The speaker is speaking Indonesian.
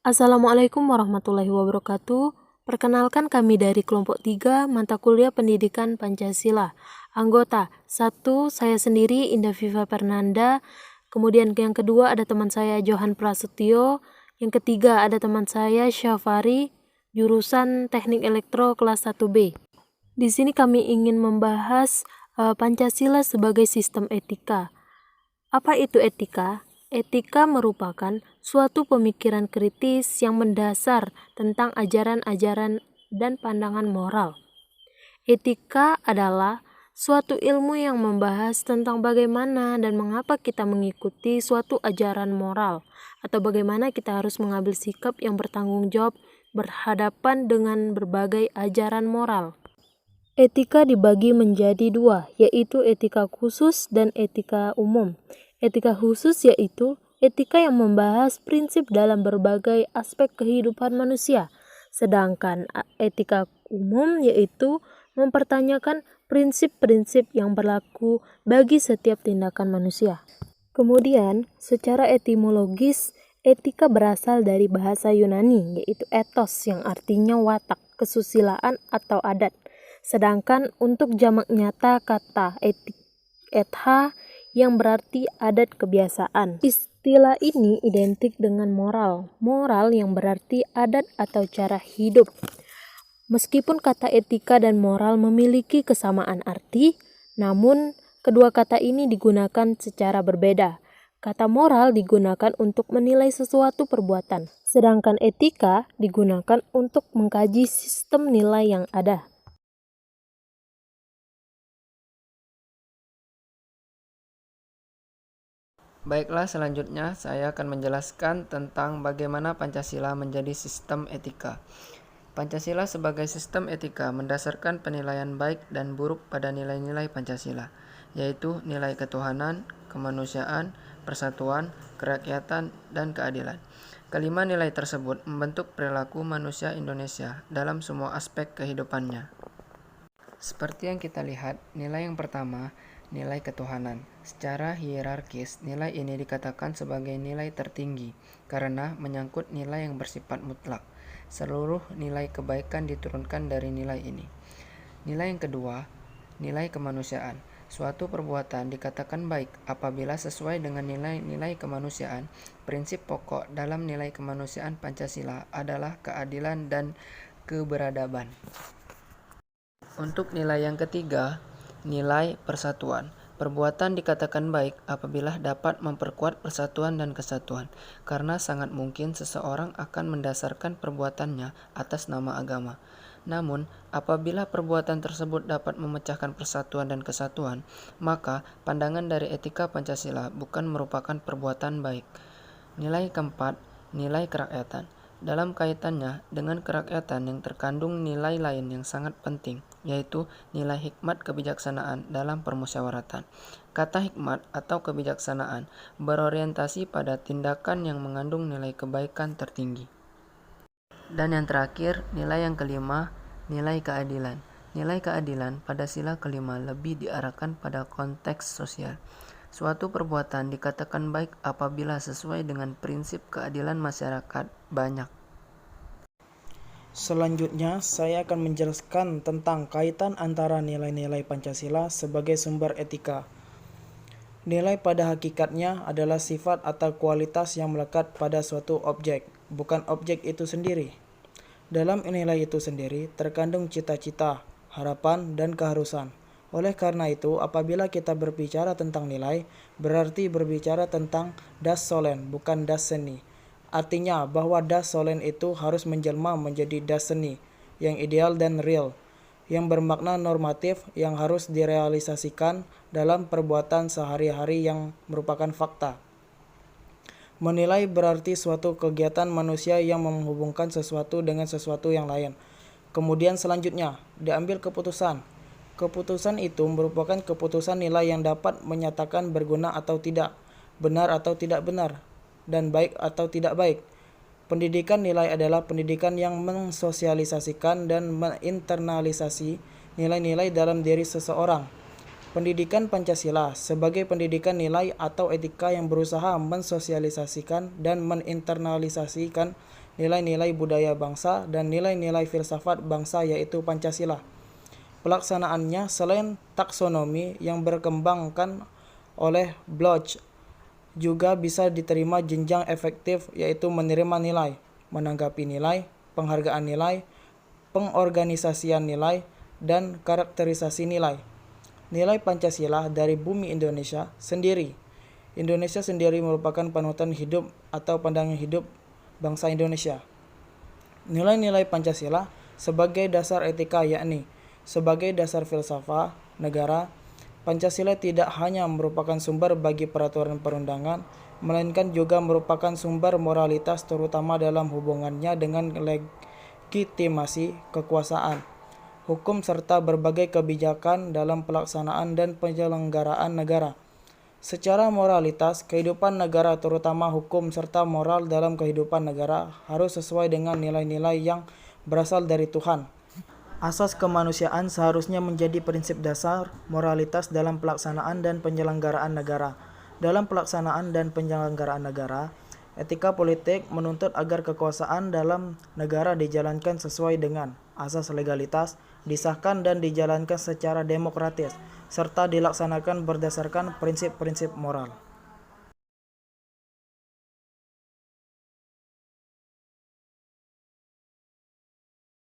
Assalamualaikum warahmatullahi wabarakatuh. Perkenalkan kami dari kelompok 3 mata kuliah pendidikan Pancasila. Anggota 1, saya sendiri Indah Viva Fernanda. Kemudian yang kedua ada teman saya Johan Prasetyo. Yang ketiga ada teman saya Syafari, jurusan Teknik Elektro kelas 1B. Di sini kami ingin membahas Pancasila sebagai sistem etika. Apa itu etika? Etika merupakan suatu pemikiran kritis yang mendasar tentang ajaran-ajaran dan pandangan moral. Etika adalah suatu ilmu yang membahas tentang bagaimana dan mengapa kita mengikuti suatu ajaran moral, atau bagaimana kita harus mengambil sikap yang bertanggung jawab berhadapan dengan berbagai ajaran moral. Etika dibagi menjadi dua, yaitu etika khusus dan etika umum. Etika khusus yaitu etika yang membahas prinsip dalam berbagai aspek kehidupan manusia, sedangkan etika umum yaitu mempertanyakan prinsip-prinsip yang berlaku bagi setiap tindakan manusia. Kemudian, secara etimologis, etika berasal dari bahasa Yunani, yaitu ethos yang artinya watak, kesusilaan atau adat. Sedangkan untuk jamak nyata kata etha yang berarti adat kebiasaan. Istilah ini identik dengan moral. Moral yang berarti adat atau cara hidup. Meskipun kata etika dan moral memiliki kesamaan arti, namun kedua kata ini digunakan secara berbeda. Kata moral digunakan untuk menilai sesuatu perbuatan, sedangkan etika digunakan untuk mengkaji sistem nilai yang ada. Baiklah, selanjutnya saya akan menjelaskan tentang bagaimana Pancasila menjadi sistem etika. Pancasila sebagai sistem etika mendasarkan penilaian baik dan buruk pada nilai-nilai Pancasila, yaitu nilai ketuhanan, kemanusiaan, persatuan, kerakyatan, dan keadilan. Kelima nilai tersebut membentuk perilaku manusia Indonesia dalam semua aspek kehidupannya. Seperti yang kita lihat, nilai yang pertama, nilai ketuhanan. Secara hierarkis, nilai ini dikatakan sebagai nilai tertinggi karena menyangkut nilai yang bersifat mutlak. Seluruh nilai kebaikan diturunkan dari nilai ini. Nilai yang kedua, nilai kemanusiaan. Suatu perbuatan dikatakan baik apabila sesuai dengan nilai-nilai kemanusiaan. Prinsip pokok dalam nilai kemanusiaan Pancasila adalah keadilan dan keberadaban. Untuk nilai yang ketiga, nilai persatuan. Perbuatan dikatakan baik apabila dapat memperkuat persatuan dan kesatuan, karena sangat mungkin seseorang akan mendasarkan perbuatannya atas nama agama. Namun, apabila perbuatan tersebut dapat memecahkan persatuan dan kesatuan, maka pandangan dari etika Pancasila bukan merupakan perbuatan baik. Nilai keempat, nilai kerakyatan. Dalam kaitannya dengan kerakyatan yang terkandung nilai lain yang sangat penting, yaitu nilai hikmat kebijaksanaan dalam permusyawaratan. Kata hikmat atau kebijaksanaan berorientasi pada tindakan yang mengandung nilai kebaikan tertinggi. Dan yang terakhir, nilai yang kelima, nilai keadilan. Nilai keadilan pada sila kelima lebih diarahkan pada konteks sosial. Suatu perbuatan dikatakan baik apabila sesuai dengan prinsip keadilan masyarakat banyak. Selanjutnya, saya akan menjelaskan tentang kaitan antara nilai-nilai Pancasila sebagai sumber etika. Nilai pada hakikatnya adalah sifat atau kualitas yang melekat pada suatu objek, bukan objek itu sendiri. Dalam nilai itu sendiri terkandung cita-cita, harapan, dan keharusan. Oleh karena itu, apabila kita berbicara tentang nilai, berarti berbicara tentang das solen, bukan das seni. Artinya bahwa das solen itu harus menjelma menjadi das seni, yang ideal dan real, yang bermakna normatif yang harus direalisasikan dalam perbuatan sehari-hari yang merupakan fakta. Menilai berarti suatu kegiatan manusia yang menghubungkan sesuatu dengan sesuatu yang lain. Kemudian selanjutnya, diambil keputusan. Keputusan itu merupakan keputusan nilai yang dapat menyatakan berguna atau tidak, benar atau tidak benar, dan baik atau tidak baik. Pendidikan nilai adalah pendidikan yang mensosialisasikan dan menginternalisasi nilai-nilai dalam diri seseorang. Pendidikan Pancasila sebagai pendidikan nilai atau etika yang berusaha mensosialisasikan dan menginternalisasikan nilai-nilai budaya bangsa dan nilai-nilai filsafat bangsa yaitu Pancasila. Pelaksanaannya selain taksonomi yang berkembangkan oleh Bloch, juga bisa diterima jenjang efektif yaitu menerima nilai, menanggapi nilai, penghargaan nilai, pengorganisasian nilai, dan karakterisasi nilai. Nilai Pancasila dari bumi Indonesia sendiri. Indonesia sendiri merupakan panutan hidup atau pandangan hidup bangsa Indonesia. Nilai-nilai Pancasila sebagai dasar etika yakni sebagai dasar filsafat negara. Pancasila tidak hanya merupakan sumber bagi peraturan perundangan, melainkan juga merupakan sumber moralitas terutama dalam hubungannya dengan legitimasi kekuasaan, hukum serta berbagai kebijakan dalam pelaksanaan dan penyelenggaraan negara. Secara moralitas, kehidupan negara terutama hukum serta moral dalam kehidupan negara harus sesuai dengan nilai-nilai yang berasal dari Tuhan. Asas kemanusiaan seharusnya menjadi prinsip dasar moralitas dalam pelaksanaan dan penyelenggaraan negara. Dalam pelaksanaan dan penyelenggaraan negara, etika politik menuntut agar kekuasaan dalam negara dijalankan sesuai dengan asas legalitas, disahkan dan dijalankan secara demokratis, serta dilaksanakan berdasarkan prinsip-prinsip moral.